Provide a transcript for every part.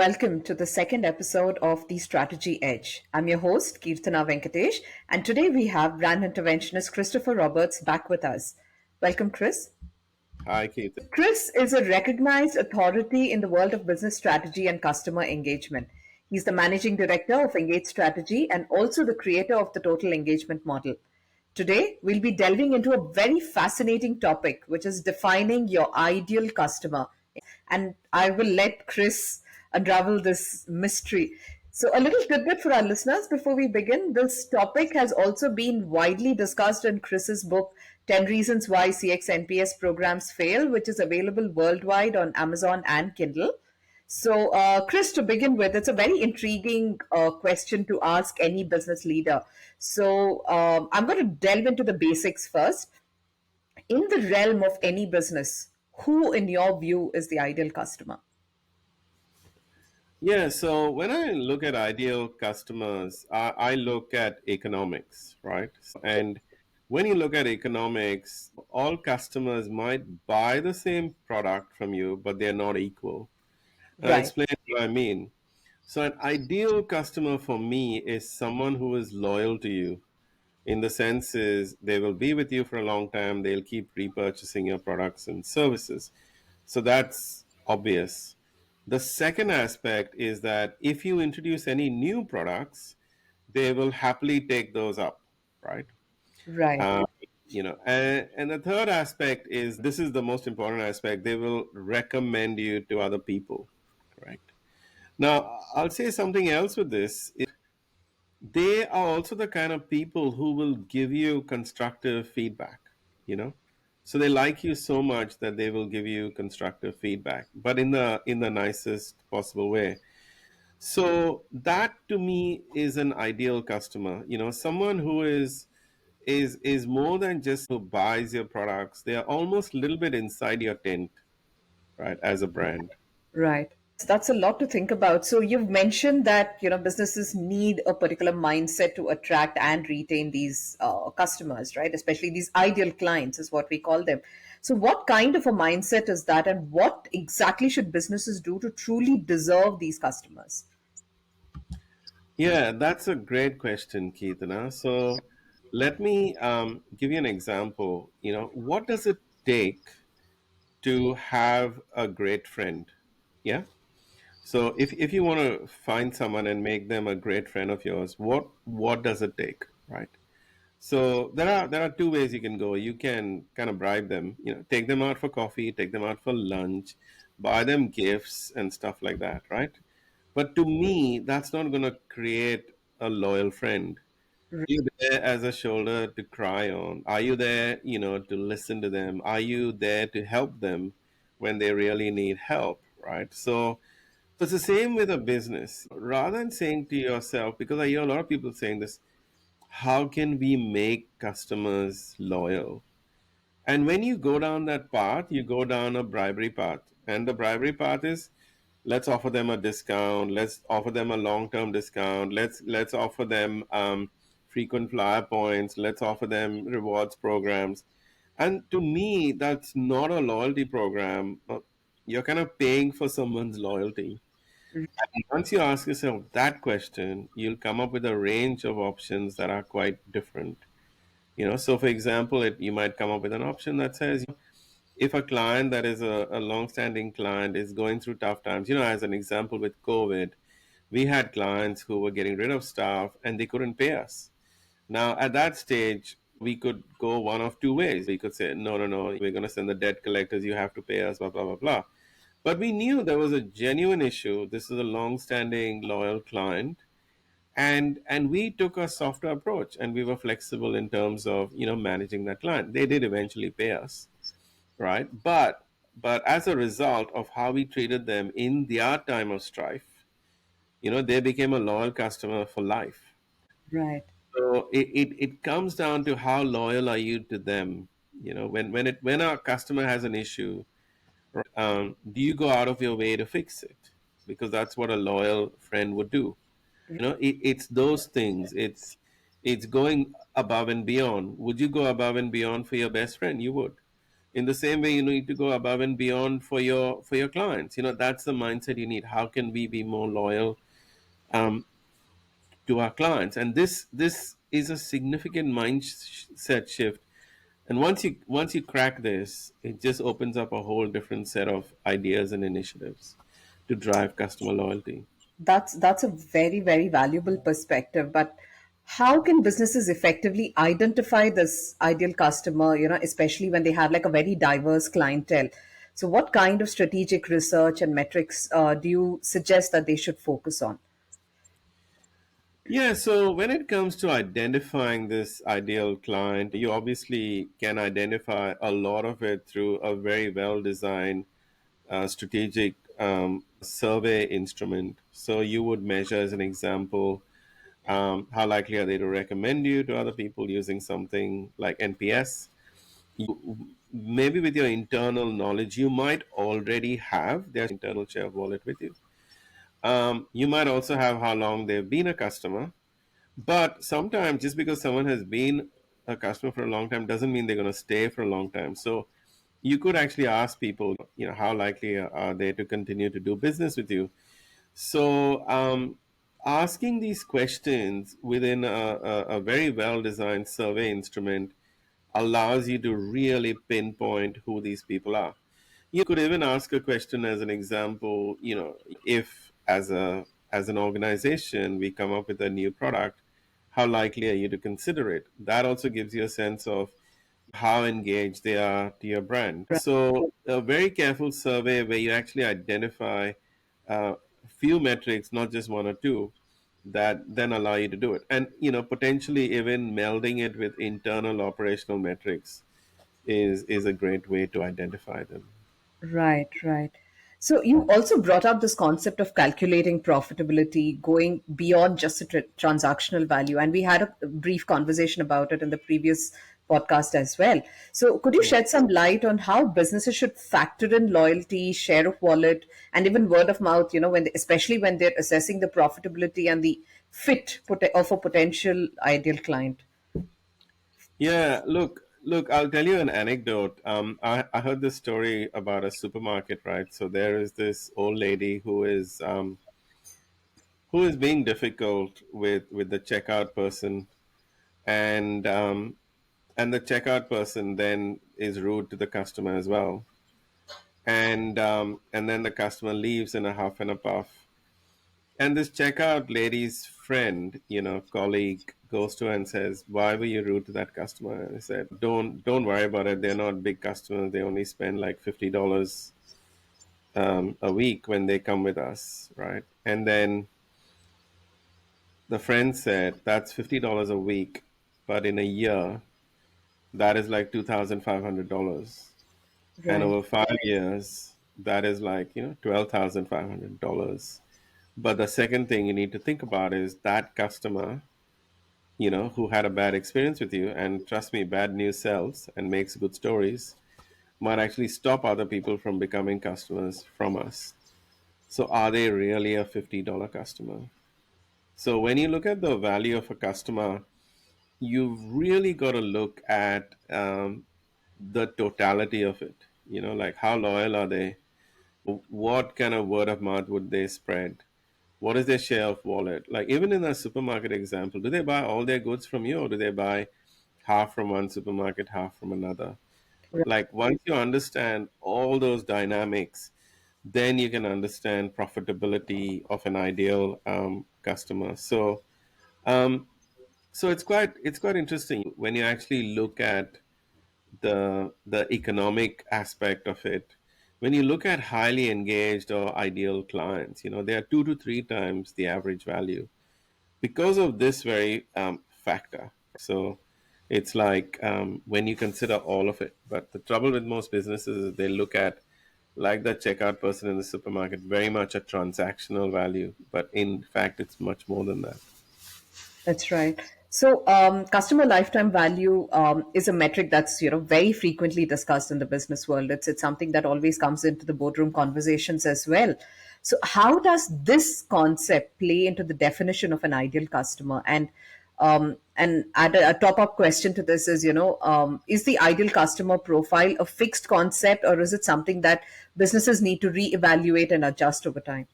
welcome to the second episode of The Strategy Edge. I'm your host, Kirtana Venkatesh, and today we have brand interventionist Christopher Roberts back with us. Welcome, Chris. Hi, Keith. Chris is a recognized authority in the world of business strategy and customer engagement. He's the managing director of Engage Strategy and also the creator of the Total Engagement Model. Today, we'll be delving into a very fascinating topic, which is defining your ideal customer. And I will let Chris unravel this mystery. So, a little tidbit for our listeners before we begin. This topic has also been widely discussed in Chris's book, 10 Reasons Why CX NPS Programs Fail, which is available worldwide on Amazon and Kindle. So, Chris, to begin with, it's a very intriguing question to ask any business leader. So, I'm going to delve into the basics first. In the realm of any business, who, in your view, is the ideal customer? Yeah, so when I look at ideal customers, I look at economics, right? And when you look at economics, all customers might buy the same product from you, but they're not equal. And I'll Right. explain what I mean. So, an ideal customer for me is someone who is loyal to you. In the sense is they will be with you for a long time, they'll keep repurchasing your products and services. So that's obvious. The second aspect is that if you introduce any new products, they will happily take those up, right? Right. Uh, and the third aspect is this is the most important aspect. They will recommend you to other people, correct? Now, I'll say something else with this. They are also the kind of people who will give you constructive feedback, you know. So they like you so much that they will give you constructive feedback, but in the nicest possible way. So that to me is an ideal customer, someone who is more than just who buys your products. They are almost a little bit inside your tent, right, as a brand. Right. That's a lot to think about. So you've mentioned that businesses need a particular mindset to attract and retain these customers, right? Especially these ideal clients is what we call them. So what kind of a mindset is that, and what exactly should businesses do to truly deserve these customers? Yeah, that's a great question, Keithana. So let me give you an example. What does it take to have a great friend? Yeah. So if you want to find someone and make them a great friend of yours, what does it take, right? So there are two ways you can go. You can kind of bribe them, take them out for coffee, take them out for lunch, buy them gifts and stuff like that, right? But to me, that's not going to create a loyal friend. Are you there as a shoulder to cry on? Are you there, to listen to them? Are you there to help them when they really need help, right? So it's the same with a business. Rather than saying to yourself, because I hear a lot of people saying this, how can we make customers loyal? And when you go down that path, you go down a bribery path. And the bribery path is let's offer them a discount, let's offer them a long-term discount, let's offer them frequent flyer points, let's offer them rewards programs. And to me, that's not a loyalty program. You're kind of paying for someone's loyalty. And once you ask yourself that question, you'll come up with a range of options that are quite different. So for example, you might come up with an option that says, if a client that is a long-standing client is going through tough times, as an example with COVID, we had clients who were getting rid of staff and they couldn't pay us. Now, at that stage, we could go one of two ways. We could say, no, no, no, we're going to send the debt collectors, you have to pay us, blah, blah, blah, blah. But we knew there was a genuine issue. This is a long-standing, loyal client. And we took a softer approach and we were flexible in terms of, managing that client. They did eventually pay us, right? But as a result of how we treated them in their time of strife, they became a loyal customer for life. Right. So it comes down to how loyal are you to them. When a customer has an issue, do you go out of your way to fix it? Because that's what a loyal friend would do. It's those things. It's going above and beyond. Would you go above and beyond for your best friend? You would. In the same way, you need to go above and beyond for your clients. That's the mindset you need. How can we be more loyal um, to our clients? And this is a significant mindset shift. And once you crack this, it just opens up a whole different set of ideas and initiatives to drive customer loyalty. That's a very, very valuable perspective. But how can businesses effectively identify this ideal customer, especially when they have like a very diverse clientele? So what kind of strategic research and metrics do you suggest that they should focus on? Yeah, so when it comes to identifying this ideal client, you obviously can identify a lot of it through a very well designed strategic survey instrument. So you would measure, as an example, how likely are they to recommend you to other people using something like NPS. Maybe with your internal knowledge, you might already have their internal share of wallet with you. You might also have how long they've been a customer. But sometimes, just because someone has been a customer for a long time doesn't mean they're going to stay for a long time. So you could actually ask people, how likely are they to continue to do business with you? So asking these questions within a very well designed survey instrument allows you to really pinpoint who these people are. You could even ask a question as an example, if as an organization we come up with a new product, how likely are you to consider it? That also gives you a sense of how engaged they are to your brand. So a very careful survey where you actually identify a few metrics, not just one or two, that then allow you to do it. And potentially even melding it with internal operational metrics is a great way to identify them. Right, right. So you also brought up this concept of calculating profitability, going beyond just a transactional value, and we had a brief conversation about it in the previous podcast as well. So could you Yeah. shed some light on how businesses should factor in loyalty, share of wallet, and even word of mouth? Especially when they're assessing the profitability and the fit of a potential ideal client. Yeah, look, I'll tell you an anecdote. I heard this story about a supermarket, right? So there is this old lady who is being difficult with the checkout person, and the checkout person then is rude to the customer as well, and then the customer leaves in a huff and a puff. And this checkout lady's friend, colleague, goes to her and says, "Why were you rude to that customer?" And I said, "Don't worry about it. They're not big customers. They only spend like $50 a week when they come with us, right?" And then the friend said, "That's $50 a week, but in a year, that is like $2,500, and Right, over 5 years, that is like $12,500." But the second thing you need to think about is that customer, who had a bad experience with you, and trust me, bad news sells and makes good stories, might actually stop other people from becoming customers from us. So, are they really a $50 customer? So, when you look at the value of a customer, you've really got to look at the totality of it. Like how loyal are they? What kind of word of mouth would they spread? What is their share of wallet? Like even in a supermarket example, do they buy all their goods from you, or do they buy half from one supermarket, half from another? Like once you understand all those dynamics, then you can understand profitability of an ideal customer. Um, so it's quite interesting when you actually look at the economic aspect of it. When you look at highly engaged or ideal clients, they are 2 to 3 times the average value because of this very factor. So it's like when you consider all of it. But the trouble with most businesses is they look at, like the checkout person in the supermarket, very much a transactional value. But in fact, it's much more than that. that's right. So, customer lifetime value is a metric that's very frequently discussed in the business world. It's something that always comes into the boardroom conversations as well. So, how does this concept play into the definition of an ideal customer? And add a top-up question to this is, is the ideal customer profile a fixed concept, or is it something that businesses need to reevaluate and adjust over time?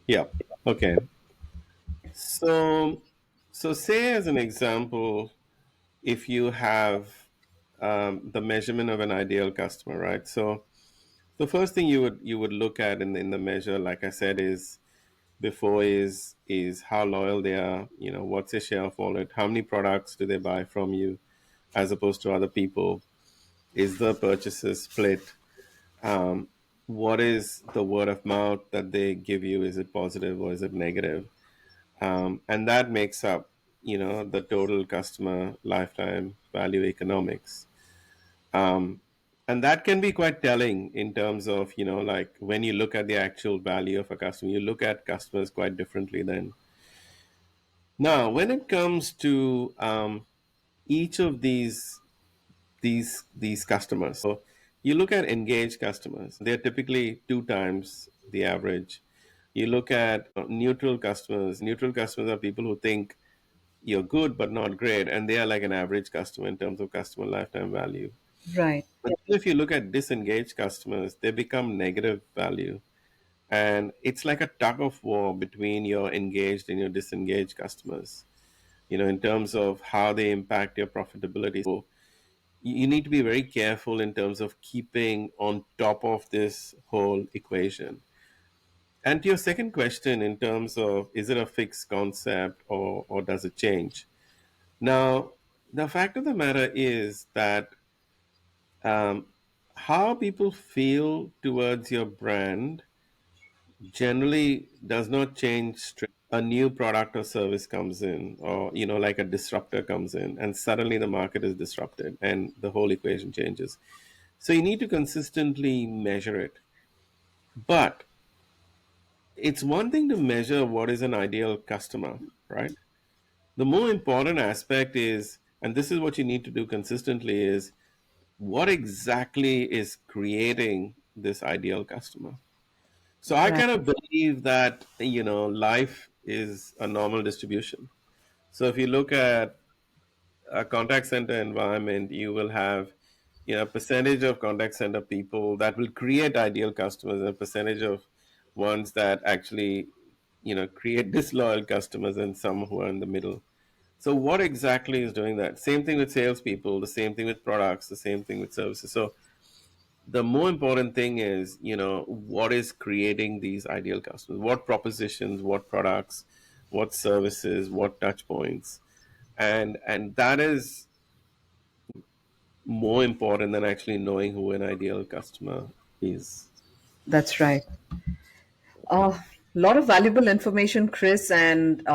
Yeah. Okay. So, so say as an example, if you have the measurement of an ideal customer, right? So the first thing you would look at in the measure, like I said, is before is how loyal they are. You know, what's their share of wallet? How many products do they buy from you, as opposed to other people? Is the purchases split? Um, what is the word of mouth that they give you? Is it positive or is it negative? And that makes up, the total customer lifetime value economics. Um, and that can be quite telling in terms of, like when you look at the actual value of a customer, you look at customers quite differently then. Now, when it comes to each of these customers, so you look at engaged customers, they're typically two times the average. You look at neutral customers. Neutral customers are people who think you're good but not great, and they are like an average customer in terms of customer lifetime value. Right. But if you look at disengaged customers, they become negative value. And it's like a tug of war between your engaged and your disengaged customers, in terms of how they impact your profitability. So you need to be very careful in terms of keeping on top of this whole equation. And to your second question, in terms of is it a fixed concept or does it change? Now, the fact of the matter is that um, how people feel towards your brand generally does not change a new product or service comes in, or like a disruptor comes in, and suddenly the market is disrupted and the whole equation changes. So you need to consistently measure it. But it's one thing to measure what is an ideal customer, right? The more important aspect is, and this is what you need to do consistently, is what exactly is creating this ideal customer. So I Right. kind of believe that, life is a normal distribution. So if you look at a contact center environment, you will have, a percentage of contact center people that will create ideal customers, and a percentage of ones that actually, create disloyal customers, and some who are in the middle. So what exactly is doing that? Same thing with salespeople, the same thing with products, the same thing with services. So the more important thing is, what is creating these ideal customers? What propositions, what products, what services, what touch points? And that is more important than actually knowing who an ideal customer is. That's right. A lot of valuable information, Chris, and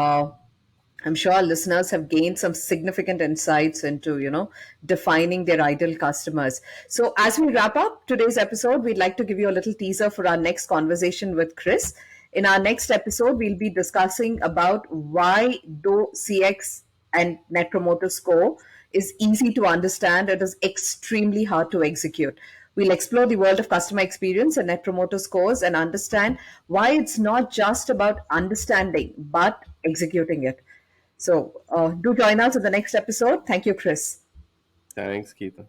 I'm sure our listeners have gained some significant insights into, defining their ideal customers. So, as we wrap up today's episode, we'd like to give you a little teaser for our next conversation with Chris. In our next episode, we'll be discussing about why though CX and Net Promoter Score is easy to understand, it is extremely hard to execute. We'll explore the world of customer experience and Net Promoter Scores and understand why it's not just about understanding, but executing it. So do join us in the next episode. Thank you, Chris. Thanks, Keita.